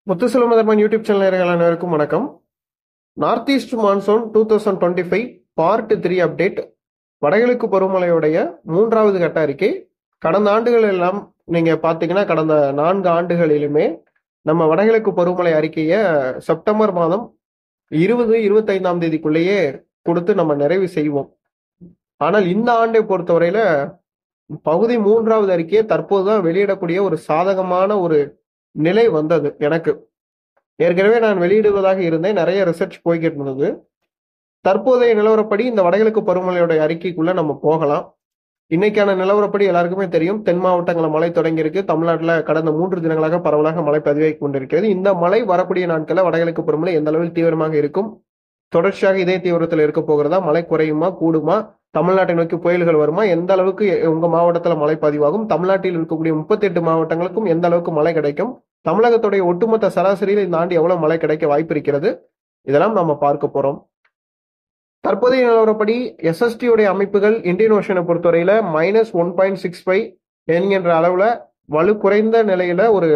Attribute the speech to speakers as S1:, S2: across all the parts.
S1: Muthuselvam YouTube channel நேயர்கள் அனைவருக்கும் வணக்கம். North east monsoon 2025 part 3 update. வடகிழக்கு பருவமழையுடைய 3வது கட்ட அறிக்கை. கடந்த ஆண்டுகள் எல்லாம் நீங்க பாத்தீங்கன்னா கடந்த 4 ஆண்டுகளிலுமே நம்ம வடகிழக்கு பருவமழை அறிக்கையை செப்டம்பர் மாதம் 20-25ஆம் தேதிக்குள்ளேயே கொடுத்து நம்ம நிறைவு செய்வோம். ஆனால் இந்த ஆண்டை பொறுத்தவரையில பகுதி 3வது அறிக்கையை தற்போதுதான் வெளியிடக்கூடிய ஒரு சாதகமான ஒரு நிலை வந்தது. எனக்கு ஏற்கனவே நான் வெளியிடுவதாக இருந்தேன், நிறைய ரிசர்ச் போய்கிட்டு இருந்தது. தற்போதைய நிலவரப்படி இந்த வடகிழக்கு பருவமழையோட அறிக்கைக்குள்ள நம்ம போகலாம். இன்னைக்கான நிலவரப்படி எல்லாருக்குமே தெரியும், தென் மாவட்டங்கள மழை தொடங்கியிருக்கு. தமிழ்நாட்டில் கடந்த 3 தினங்களாக பரவலாக மழை பதிவாகி கொண்டிருக்கிறது. இந்த மழை வரக்கூடிய நாட்களில் வடகிழக்கு பருவமழை எந்த அளவில் தீவிரமாக இருக்கும், தொடர்ச்சியாக இதே தீவிரத்தில் இருக்க போகிறதா, மழை குறையுமா கூடுமா, தமிழ்நாட்டை நோக்கி புயல்கள் வருமா, எந்த அளவுக்கு உங்க மாவட்டத்தில் மழை பதிவாகும், தமிழ்நாட்டில் இருக்கக்கூடிய 38 மாவட்டங்களுக்கும் எந்த அளவுக்கு மழை கிடைக்கும், தமிழகத்துடைய ஒட்டுமொத்த சராசரியில் இந்த ஆண்டு எவ்வளவு மழை கிடைக்க வாய்ப்பு இருக்கிறது, இதெல்லாம் நம்ம பார்க்க போறோம். தற்போதைய நிலவரப்படி எஸ்எஸ்டி உடைய அமைப்புகள் இந்தியன் ஓஷனை பொறுத்தவரையில -1.65 என்கின்ற அளவுல வலு குறைந்த நிலையில ஒரு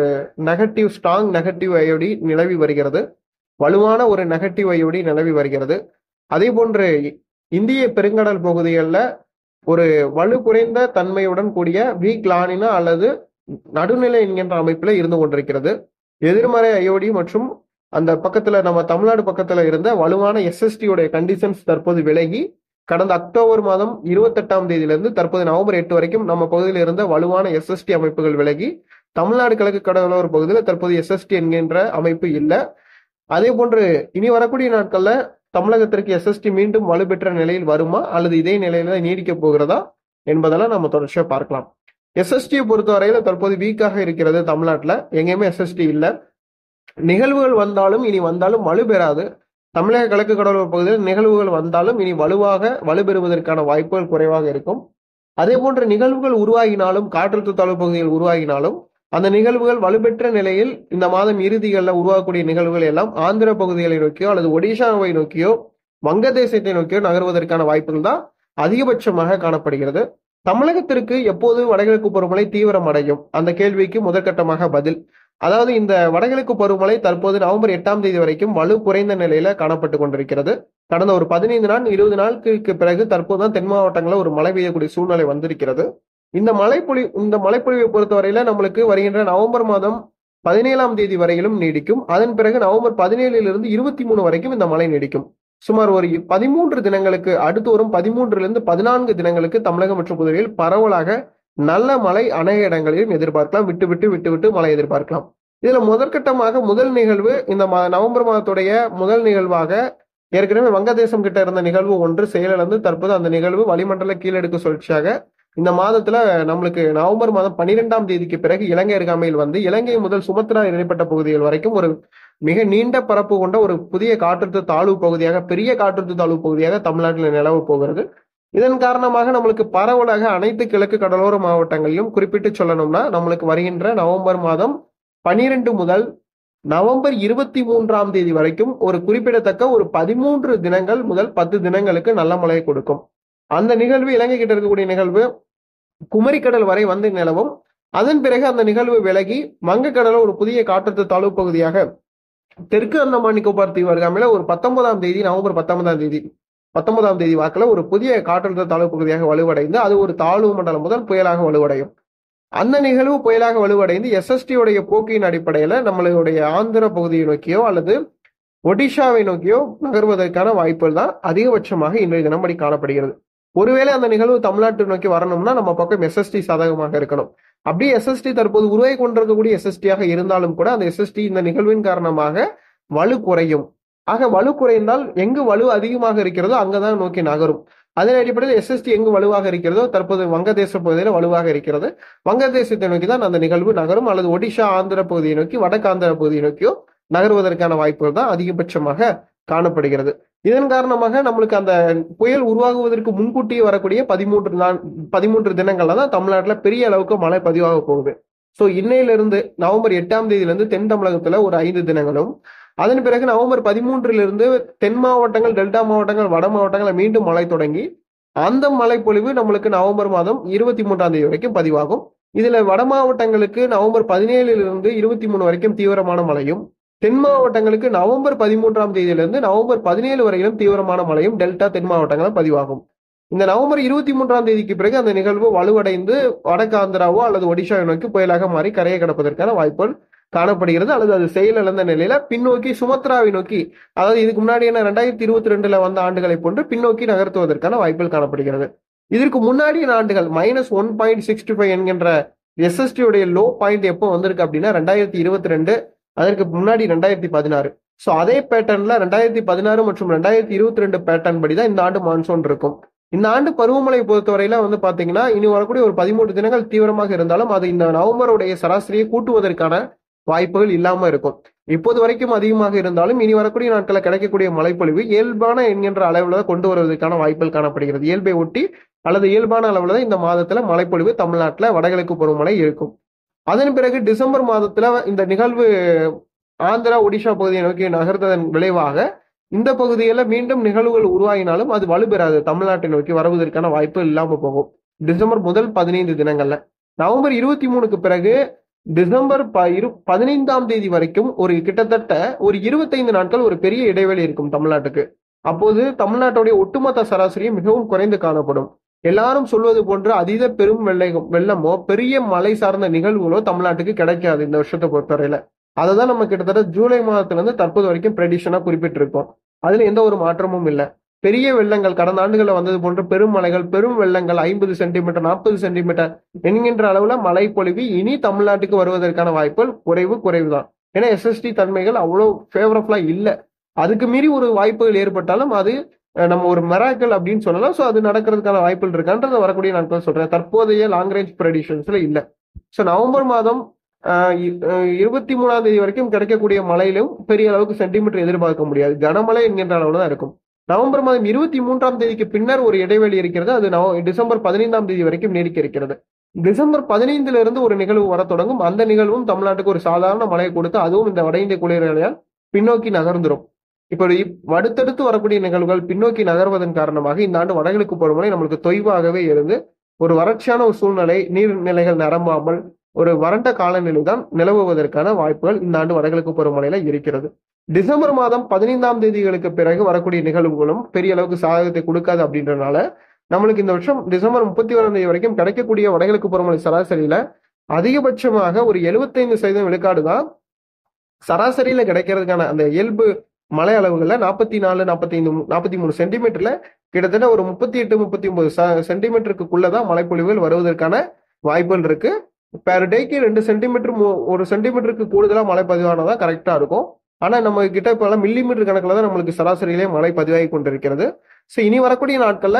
S1: ஸ்ட்ராங் நெகட்டிவ் ஐஓடி நிலவி வருகிறது. வலுவான ஒரு நெகட்டிவ் ஐஓடி நிலவி வருகிறது. அதே போன்று இந்திய பெருங்கடல் பகுதிகளில் ஒரு வலு குறைந்த தன்மையுடன் கூடிய வீக் லானினா அல்லது நடுநிலை என்கின்ற அமைப்புல இருந்து கொண்டிருக்கிறது. எதிர்மறை ஐஓடி மற்றும் அந்த பக்கத்துல நம்ம தமிழ்நாடு பக்கத்துல இருந்த வலுவான எஸ்எஸ்டி உடைய கண்டிஷன்ஸ் தற்போது விலகி கடந்த அக்டோபர் மாதம் 28ஆம் தேதியிலிருந்து தற்போது நவம்பர் 8 வரைக்கும் நம்ம பகுதியில் இருந்த வலுவான எஸ்எஸ்டி அமைப்புகள் விலகி தமிழ்நாடு கிழக்கு கடலோர பகுதியில் தற்போது எஸ்எஸ்டி என்கின்ற அமைப்பு இல்லை. அதே போன்று இனி வரக்கூடிய நாட்கள்ல தமிழகத்திற்கு எஸ்எஸ்டி மீண்டும் வலுப்பெற்ற நிலையில் வருமா அல்லது இதே நிலையில நீடிக்க போகிறதா என்பதெல்லாம் நம்ம தொடர்ச்சியா பார்க்கலாம். எஸ்எஸ்டியை பொறுத்தவரையில தற்போது வீக்காக இருக்கிறது. தமிழ்நாட்டில் எங்கேயுமே எஸ்எஸ்டி இல்லை. நிகழ்வுகள் வந்தாலும் இனி வந்தாலும் வலுப்பெறாது. தமிழக கிழக்கு கடலோர பகுதியில் நிகழ்வுகள் வந்தாலும் இனி வலுப்பெறுவதற்கான வாய்ப்புகள் குறைவாக இருக்கும். அதே போன்ற நிகழ்வுகள் உருவாகினாலும் காற்றழுத்த தாழ்வு பகுதிகள் உருவாகினாலும் அந்த நிகழ்வுகள் வலுப்பெற்ற நிலையில் இந்த மாதம் இறுதிகளில் உருவாகக்கூடிய நிகழ்வுகள் எல்லாம் ஆந்திர பகுதிகளை நோக்கியோ அல்லது ஒடிஷாவை நோக்கியோ வங்கதேசத்தை நோக்கியோ நகர்வதற்கான வாய்ப்புகள் தான் அதிகபட்சமாக காணப்படுகிறது. தமிழகத்திற்கு எப்போது வடகிழக்கு பருவமழை தீவிரம் அடையும் அந்த கேள்விக்கு முதற்கட்டமாக பதில். அதாவது இந்த வடகிழக்கு பருவமழை தற்போது நவம்பர் 8ஆம் தேதி வரைக்கும் வலு குறைந்த நிலையில காணப்பட்டு கொண்டிருக்கிறது. கடந்த ஒரு 15 நாள் 20 நாட்களுக்கு பிறகு தற்போதுதான் தென் மாவட்டங்களில் ஒரு மழை பெய்யக்கூடிய சூழ்நிலை வந்திருக்கிறது. இந்த மழைப்பொழிவை பொறுத்தவரையில நம்மளுக்கு வருகின்ற நவம்பர் மாதம் 17ஆம் தேதி வரையிலும் நீடிக்கும். அதன் பிறகு நவம்பர் 17 23 வரைக்கும் இந்த மழை நீடிக்கும். சுமார் ஒரு 13 தினங்களுக்கு அடுத்து வரும் 13 14 தினங்களுக்கு தமிழகம் மற்றும் புதுவையில் பரவலாக நல்ல மழை அநேக இடங்களிலும் எதிர்பார்க்கலாம். விட்டு விட்டு மழை எதிர்பார்க்கலாம். இதுல முதற்கட்டமாக முதல் நிகழ்வு இந்த நவம்பர் மாதத்துடைய முதல் நிகழ்வாக ஏற்கனவே வங்கதேசம் கிட்ட இருந்த நிகழ்வு ஒன்று செயலிழந்து தற்போது அந்த நிகழ்வு வளிமண்டல கீழடுக்கு சுழற்சியாக இந்த மாதத்துல நம்மளுக்கு நவம்பர் மாதம் 12ஆம் தேதிக்கு பிறகு இலங்கை அருகாமையில் வந்து இலங்கை முதல் சுமத்ரா இடைப்பட்ட பகுதிகள் வரைக்கும் ஒரு மிக நீண்ட பரப்பு கொண்ட ஒரு புதிய காற்றழுத்த தாழ்வு பகுதியாக பெரிய காற்றழுத்த தாழ்வு பகுதியாக தமிழ்நாட்டில் நிலவ போகிறது. இதன் காரணமாக நம்மளுக்கு பரவலாக அனைத்து கிழக்கு கடலோர மாவட்டங்களிலும் குறிப்பிட்டு சொல்லணும்னா நம்மளுக்கு வருகின்ற நவம்பர் மாதம் 12 முதல் நவம்பர் 23ஆம் தேதி வரைக்கும் ஒரு குறிப்பிடத்தக்க ஒரு 13 தினங்கள் முதல் 10 தினங்களுக்கு நல்ல மழை கொடுக்கும். அந்த நிகழ்வு இலங்கை கிட்ட இருக்கக்கூடிய நிகழ்வு குமரிக்கடல் வரை வந்து நிலவும். அதன் பிறகு அந்த நிகழ்வு விலகி வங்கக்கடல ஒரு புதிய காற்றழுத்த தாழ்வு பகுதியாக தெற்கு அந்தமான் நிக்கோபார் தீவு அருகாமையில ஒரு 19ஆம் தேதி நவம்பர் 19ஆம் தேதி வாக்குல ஒரு புதிய காற்றழுத்த தாழ்வு பகுதியாக வலுவடைந்து அது ஒரு தாழ்வு மண்டலம் முதல் புயலாக வலுவடையும். அந்த நிகழ்வு புயலாக வலுவடைந்து எஸ்எஸ்டி உடைய போக்கின் அடிப்படையில நம்மளுடைய ஆந்திர பகுதியை நோக்கியோ அல்லது ஒடிஷாவை நோக்கியோ நகர்வதற்கான வாய்ப்புகள் தான் அதிகபட்சமாக இன்றைய தினப்படி காணப்படுகிறது. ஒருவேளை அந்த நிகழ்வு தமிழ்நாட்டை நோக்கி வரணும்னா நம்ம பக்கம் எஸ்எஸ்டி சாதகமாக இருக்கணும். அப்படியே எஸ்எஸ்டி தற்போது உருவாகி கொண்டிருக்கக்கூடிய எஸ்எஸ்டியாக இருந்தாலும் கூட அந்த எஸ்எஸ்டி இந்த நிகழ்வின் காரணமாக வலு குறையும். ஆக வலு குறைந்தால் எங்கு வலு அதிகமாக இருக்கிறதோ அங்கதான் நோக்கி நகரும். அதன் அடிப்படையில் எஸ்எஸ்டி எங்கு வலுவாக இருக்கிறதோ தற்போது வங்கதேச பகுதியில் வலுவாக இருக்கிறது. வங்கதேசத்தை நோக்கி தான் அந்த நிகழ்வு நகரும் அல்லது ஒடிஷா ஆந்திர பகுதியை நோக்கி வடக்கு ஆந்திர பகுதியை நோக்கியோ நகர்வதற்கான வாய்ப்புகள் தான் அதிகபட்சமாக காணப்படுகிறது. இதன் காரணமாக நம்மளுக்கு அந்த புயல் உருவாகுவதற்கு முன்கூட்டியே வரக்கூடிய 13 தினங்கள்ல தான் தமிழ்நாட்டில் பெரிய அளவுக்கு மழை பதிவாக போகுது. ஸோ இன்னையிலிருந்து நவம்பர் 8ஆம் தேதியிலிருந்து தென் தமிழகத்துல ஒரு 5 தினங்களும் அதன் பிறகு நவம்பர் 13 தென் மாவட்டங்கள் டெல்டா மாவட்டங்கள் வட மாவட்டங்கள் மீண்டும் மழை தொடங்கி அந்த மழை பொழிவு நம்மளுக்கு நவம்பர் மாதம் 23ஆம் தேதி வரைக்கும் பதிவாகும். இதுல வட மாவட்டங்களுக்கு நவம்பர் 17 23 வரைக்கும் தீவிரமான மழையும் தென் மாவட்டங்களுக்கு நவம்பர் 13ஆம் தேதியிலிருந்து நவம்பர் 17 வரையிலும் தீவிரமான மழையும் டெல்டா தென் மாவட்டங்களும் பதிவாகும். இந்த நவம்பர் 23ஆம் தேதிக்கு பிறகு அந்த நிகழ்வு வலுவடைந்து வடக்கு ஆந்திராவோ அல்லது ஒடிஷாவை நோக்கி புயலாக மாறி கரையை கடப்பதற்கான வாய்ப்புகள் காணப்படுகிறது. அல்லது அது செயலிழந்த நிலையில பின்னோக்கி சுமத்ராவை நோக்கி, அதாவது இதுக்கு முன்னாடி 2022 வந்த ஆண்டுகளை போன்று பின்னோக்கி நகர்த்துவதற்கான வாய்ப்புகள் காணப்படுகிறது. இதற்கு முன்னாடிய ஆண்டுகள் -1.65 என்கின்ற SST உடைய லோ பாயிண்ட் எப்போ வந்திருக்கு அப்படின்னா 2022, அதற்கு முன்னாடி 2016. ஸோ அதே பேட்டர்ன்ல 2016 மற்றும் 2022 பேட்டர்ன் படிதான் இந்த ஆண்டு மான்சூன் இருக்கும். இந்த ஆண்டு பருவமழை பொறுத்தவரையில பாத்தீங்கன்னா இனி வரக்கூடிய ஒரு 13 தினங்கள் தீவிரமாக இருந்தாலும் அது இந்த நவம்பருடைய சராசரியை கூட்டுவதற்கான வாய்ப்புகள் இல்லாம இருக்கும். இப்போது வரைக்கும் அதிகமாக இருந்தாலும் இனி வரக்கூடிய நாட்களில் கிடைக்கக்கூடிய மழைப்பொழிவு இயல்பான என்கின்ற அளவுல கொண்டு வருவதற்கான வாய்ப்புகள் காணப்படுகிறது. இயல்பை ஒட்டி அல்லது இயல்பான அளவுல தான் இந்த மாதத்துல மழைப்பொழிவு தமிழ்நாட்டில் வடகிழக்கு பருவமழை இருக்கும். அதன் பிறகு டிசம்பர் மாதத்துல இந்த நிகழ்வு ஆந்திரா ஒடிஷா பகுதியை நோக்கி நகர்ந்ததன் விளைவாக இந்த பகுதியில மீண்டும் நிகழ்வுகள் உருவாகினாலும் அது வலுப்பெறாது, தமிழ்நாட்டை நோக்கி வருவதற்கான வாய்ப்பு இல்லாம போகும் டிசம்பர் முதல் 15 தினங்கள்ல. நவம்பர் 23க்கு பிறகு டிசம்பர் 15ஆம் தேதி வரைக்கும் ஒரு கிட்டத்தட்ட ஒரு 25 நாட்கள் ஒரு பெரிய இடைவெளி இருக்கும் தமிழ்நாட்டுக்கு. அப்போது தமிழ்நாட்டுடைய ஒட்டுமொத்த சராசரியும் மிகவும் குறைந்து காணப்படும். எல்லாரும் சொல்வது போன்று அதீத பெரும் வெள்ளமோ பெரிய மழை சார்ந்த நிகழ்வுகளோ தமிழ்நாட்டுக்கு கிடைக்காது இந்த வருஷத்தை பொறுத்தவரையில. அதை தான் நம்ம கிட்டத்தட்ட ஜூலை மாதத்துல இருந்து தற்போது வரைக்கும் ப்ரெடிஷனா குறிப்பிட்டிருக்கோம். அதுல எந்த ஒரு மாற்றமும் இல்லை. பெரிய வெள்ளங்கள் கடந்த ஆண்டுகளில் வந்தது போன்ற பெரும் மழைகள், பெரும் வெள்ளங்கள் 50 சென்டிமீட்டர் 40 சென்டிமீட்டர் என்கின்ற அளவுல மழை பொழிவு இனி தமிழ்நாட்டுக்கு வருவதற்கான வாய்ப்புகள் குறைவு தான். ஏன்னா SST தன்மைகள் அவ்வளவு ஃபேவரபிளா இல்லை. அதுக்கு மீறி ஒரு வாய்ப்புகள் ஏற்பட்டாலும் அது நம்ம ஒரு மெராக்கல் அப்படின்னு சொல்லலாம். ஸோ அது நடக்கிறதுக்கான வாய்ப்புகள் இருக்கான்றத வரக்கூடிய நாட்கள் சொல்றேன். தற்போதைய லாங் ரேஞ்ச் ப்ரெடிஷன்ஸ்ல இல்லை. ஸோ நவம்பர் மாதம் 23ஆம் தேதி வரைக்கும் கிடைக்கக்கூடிய மழையிலும் பெரிய அளவுக்கு சென்டிமீட்டர் எதிர்பார்க்க முடியாது. கனமழை என்கின்ற அளவுல தான் இருக்கும். நவம்பர் மாதம் 23ஆம் தேதிக்கு பின்னர் ஒரு இடைவெளி இருக்கிறது. அது டிசம்பர் 15ஆம் தேதி வரைக்கும் நீடிக்க இருக்கிறது. டிசம்பர் 15ல இருந்து ஒரு நிகழ்வு வர தொடங்கும். அந்த நிகழ்வும் தமிழ்நாட்டுக்கு ஒரு சாதாரண மழையை கொடுத்து அதுவும் இந்த வட இந்திய குளிரலையால் பின்னோக்கி நகர்ந்துடும். இப்படி அடுத்தடுத்து வரக்கூடிய நிகழ்வுகள் பின்னோக்கி நகர்வதன் காரணமாக இந்த ஆண்டு வடகிழக்கு பருவமழை நம்மளுக்கு தொய்வாகவே இருந்து ஒரு வறட்சியான ஒரு சூழ்நிலை, நீர்நிலைகள் நிரம்பாமல் ஒரு வறண்ட காலநிலை தான் நிலவுவதற்கான வாய்ப்புகள் இந்த ஆண்டு வடகிழக்கு பருவமழையில இருக்கிறது. டிசம்பர் மாதம் 15ஆம் தேதிகளுக்கு பிறகு வரக்கூடிய நிகழ்வுகளும் பெரிய அளவுக்கு சாதகத்தை கொடுக்காது அப்படின்றனால நம்மளுக்கு இந்த வருஷம் டிசம்பர் 31ஆம் தேதி வரைக்கும் கிடைக்கக்கூடிய வடகிழக்கு பருவமழை சராசரியில அதிகபட்சமாக ஒரு 75% விழுக்காடு தான் சராசரியில கிடைக்கிறதுக்கான அந்த இயல்பு மழை அளவுகள்ல 44, 45, 43 சென்டிமீட்டர்ல கிட்டத்தட்ட ஒரு 38-39 சென்டிமீட்டருக்குள்ளதான் மழைப்பொழிவுகள் வருவதற்கான வாய்ப்புகள் இருக்கு. பெர் டேக்கு 2 சென்டிமீட்டர் 1 சென்டிமீட்டருக்கு கூடுதலா மழை பதிவானதான் கரெக்டா இருக்கும். ஆனா நம்ம கிட்ட இப்ப மில்லிமீட்டர் கணக்குல தான் நம்மளுக்கு சராசரியிலே மழை பதிவாகி கொண்டிருக்கிறது. ஸோ இனி வரக்கூடிய நாட்கள்ல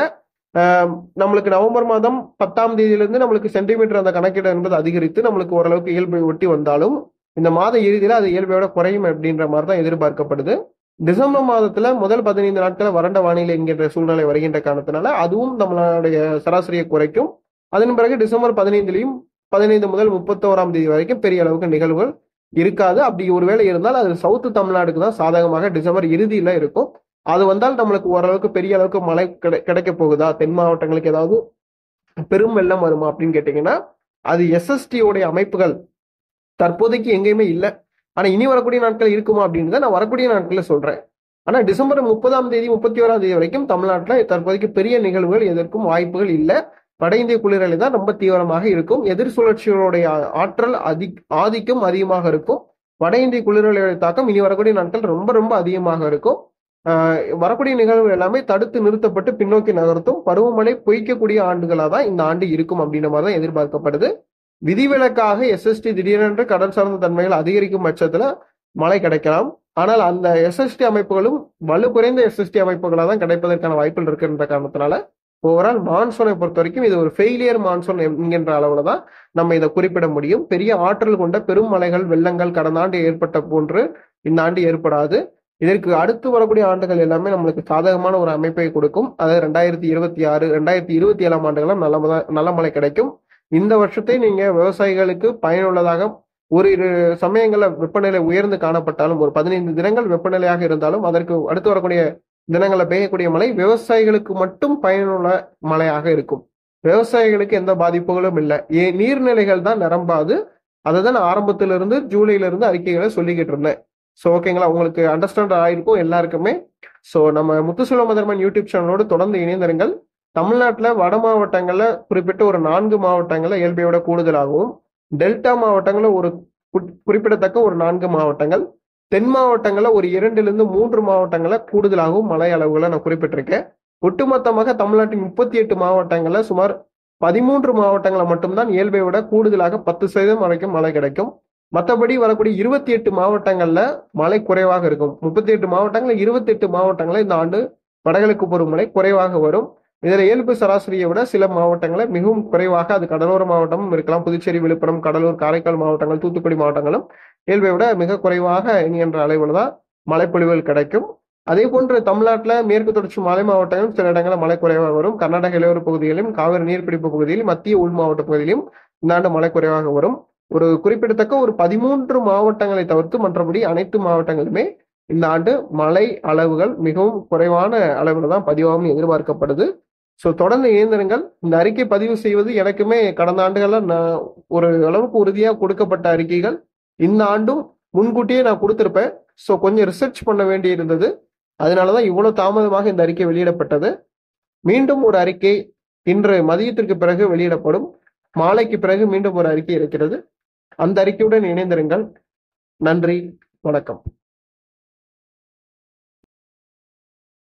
S1: நம்மளுக்கு நவம்பர் மாதம் 10ஆம் தேதியிலிருந்து நம்மளுக்கு சென்டிமீட்டர் அந்த கணக்கீடு என்பது அதிகரித்து நம்மளுக்கு ஓரளவுக்கு இயல்பை ஒட்டி வந்தாலும் இந்த மாத இறுதியில அது இயல்பையோட குறையும் அப்படின்ற மாதிரி தான் எதிர்பார்க்கப்படுது. டிசம்பர் மாதத்துல முதல் 15 நாட்கள் வறண்ட வானிலை என்கின்ற சூழ்நிலை வருகின்ற காரணத்தினால அதுவும் நம்மளுடைய சராசரியை குறைக்கும். அதன் பிறகு டிசம்பர் 15லையும் 15 முதல் 31ஆம் தேதி வரைக்கும் பெரிய அளவுக்கு நிகழ்வுகள் இருக்காது. அப்படி ஒருவேளை இருந்தால் அது சவுத்து தமிழ்நாடுக்கு தான் சாதகமாக டிசம்பர் இறுதியில இருக்கும். அது வந்தால் நம்மளுக்கு ஓரளவுக்கு பெரிய அளவுக்கு மழை கிடைக்க போகுதா, தென் மாவட்டங்களுக்கு ஏதாவது பெரும் வெள்ளம் வருமா அப்படின்னு கேட்டீங்கன்னா அது SST உடைய அமைப்புகள் தற்போதைக்கு எங்கேயுமே இல்லை. ஆனா இனி வரக்கூடிய நாட்கள் இருக்குமா அப்படின்னு நான் வரக்கூடிய நாட்கள்ல சொல்றேன். ஆனா டிசம்பர் 30ஆம் தேதி 31ஆம் தேதி வரைக்கும் தமிழ்நாட்டில் தற்போதைக்கு பெரிய நிகழ்வுகள் எதற்கும் வாய்ப்புகள் இல்லை. வட இந்திய குளிரலை தான் ரொம்ப தீவிரமாக இருக்கும். எதிர் சுழற்சிகளுடைய ஆற்றல் ஆதிக்கம் அதிகமாக இருக்கும். வட இந்திய குளிரலையுடைய தாக்கம் இனி வரக்கூடிய நாட்கள் ரொம்ப ரொம்ப அதிகமாக இருக்கும். வரக்கூடிய நிகழ்வு எல்லாமே தடுத்து நிறுத்தப்பட்டு பின்னோக்கி நகர்த்தும். பருவமழை பொய்க்கக்கூடிய ஆண்டுகளாக தான் இந்த ஆண்டு இருக்கும் அப்படின்ற மாதிரி தான் எதிர்பார்க்கப்படுது. விதிவிலக்காக SST திடீரென்று கடல் சார்ந்த தன்மைகள் அதிகரிக்கும் பட்சத்துல மழை கிடைக்கலாம். ஆனால் அந்த SST அமைப்புகளும் வலு குறைந்த SST அமைப்புகளாக தான் கிடைப்பதற்கான வாய்ப்புகள் இருக்கின்ற காரணத்தினால ஓவரால் மான்சூனை பொறுத்த வரைக்கும் இது ஒரு ஃபெயிலியர் மான்சூன் என்கின்ற அளவுல தான் நம்ம இதை குறிப்பிட முடியும். பெரிய ஆற்றல் கொண்ட பெரும் மழைகள், வெள்ளங்கள் கடந்த ஆண்டு ஏற்பட்ட போன்று இந்த ஆண்டு ஏற்படாது. இதற்கு அடுத்து வரக்கூடிய ஆண்டுகள் எல்லாமே நம்மளுக்கு சாதகமான ஒரு அமைப்பை கொடுக்கும். அதாவது 2026, 2027ஆம் ஆண்டுகளும் நல்ல மழை கிடைக்கும். இந்த வருஷத்தை நீங்க விவசாயிகளுக்கு பயனுள்ளதாக ஒரு சமயங்கள்ல வெப்பநிலை உயர்ந்து காணப்பட்டாலும் ஒரு 15 தினங்கள் வெப்பநிலையாக இருந்தாலும் அதற்கு அடுத்து வரக்கூடிய தினங்கள்ல பெய்யக்கூடிய மழை விவசாயிகளுக்கு மட்டும் பயனுள்ள மழையாக இருக்கும். விவசாயிகளுக்கு எந்த பாதிப்புகளும் இல்லை. நீர்நிலைகள் தான் நிரம்பாது. அதை தான் ஆரம்பத்திலிருந்து ஜூலையிலிருந்து அறிக்கைகளை சொல்லிக்கிட்டு இருந்தேன். ஸோ ஓகேங்களா, உங்களுக்கு அண்டர்ஸ்டாண்ட் ஆயிருக்கும் எல்லாருக்குமே. ஸோ நம்ம முத்துசுல மதர்மன் யூடியூப் சேனலோடு தொடர்ந்து இணைந்திருங்கள். தமிழ்நாட்டில் வட மாவட்டங்கள்ல குறிப்பிட்ட ஒரு 4 மாவட்டங்கள்ல இயல்பை விட கூடுதலாகவும், டெல்டா மாவட்டங்கள்ல ஒரு குறிப்பிடத்தக்க ஒரு 4 மாவட்டங்கள், தென் மாவட்டங்கள்ல ஒரு 2லிருந்து 3 மாவட்டங்கள்ல கூடுதலாகவும் மழை அளவுகளை நான் குறிப்பிட்டிருக்கேன். ஒட்டுமொத்தமாக தமிழ்நாட்டின் 38 மாவட்டங்கள்ல சுமார் 13 மாவட்டங்களை மட்டும்தான் இயல்பை விட கூடுதலாக 10% வரைக்கும் மழை கிடைக்கும். மற்றபடி வரக்கூடிய 28 மாவட்டங்கள்ல மழை குறைவாக இருக்கும். 38 மாவட்டங்கள்ல 28 மாவட்டங்கள்ல இந்த ஆண்டு வடகிழக்கு பருவமழை குறைவாக வரும். இதுல இயல்பு சராசரியை விட சில மாவட்டங்களை மிகவும் குறைவாக, அது கடலோர மாவட்டமும் இருக்கலாம், புதுச்சேரி, விழுப்புரம், கடலூர், காரைக்கால் மாவட்டங்கள், தூத்துக்குடி மாவட்டங்களும் இயல்பை விட மிக குறைவாக என்கின்ற அளவில் தான் மழைப்பொழிவுகள் கிடைக்கும். அதே போன்று தமிழ்நாட்டில் மேற்கு தொடர்ச்சி மலை மாவட்டங்களும் சில இடங்களில் மழை குறைவாக வரும். கர்நாடக இளையோர பகுதிகளிலும், காவிரி நீர்பிடிப்பு பகுதியிலும், மத்திய உள் மாவட்ட பகுதியிலும் இந்த ஆண்டு மழை குறைவாக வரும். ஒரு குறிப்பிடத்தக்க ஒரு 13 மாவட்டங்களை தவிர்த்து மற்றபடி அனைத்து மாவட்டங்களுமே இந்த ஆண்டு மழை அளவுகள் மிகவும் குறைவான அளவில் தான் பதிவாகும் எதிர்பார்க்கப்படுது. ஸோ தொடர்ந்து இணைந்திருங்கள். இந்த அறிக்கை பதிவு செய்வது எனக்குமே கடந்த ஆண்டுகளில் நான் ஒரு அளவுக்கு உறுதியாக கொடுக்கப்பட்ட அறிக்கைகள் இந்த ஆண்டும் முன்கூட்டியே நான் கொடுத்திருப்பேன். ஸோ கொஞ்சம் ரிசர்ச் பண்ண வேண்டி இருந்தது. அதனாலதான் இவ்வளவு தாமதமாக இந்த அறிக்கை வெளியிடப்பட்டது. மீண்டும் ஒரு அறிக்கை இன்று மதியத்திற்கு பிறகு வெளியிடப்படும். மாலைக்கு பிறகு மீண்டும் ஒரு அறிக்கை இருக்கிறது. அந்த அறிக்கையுடன் இணைந்திருங்கள். நன்றி, வணக்கம்.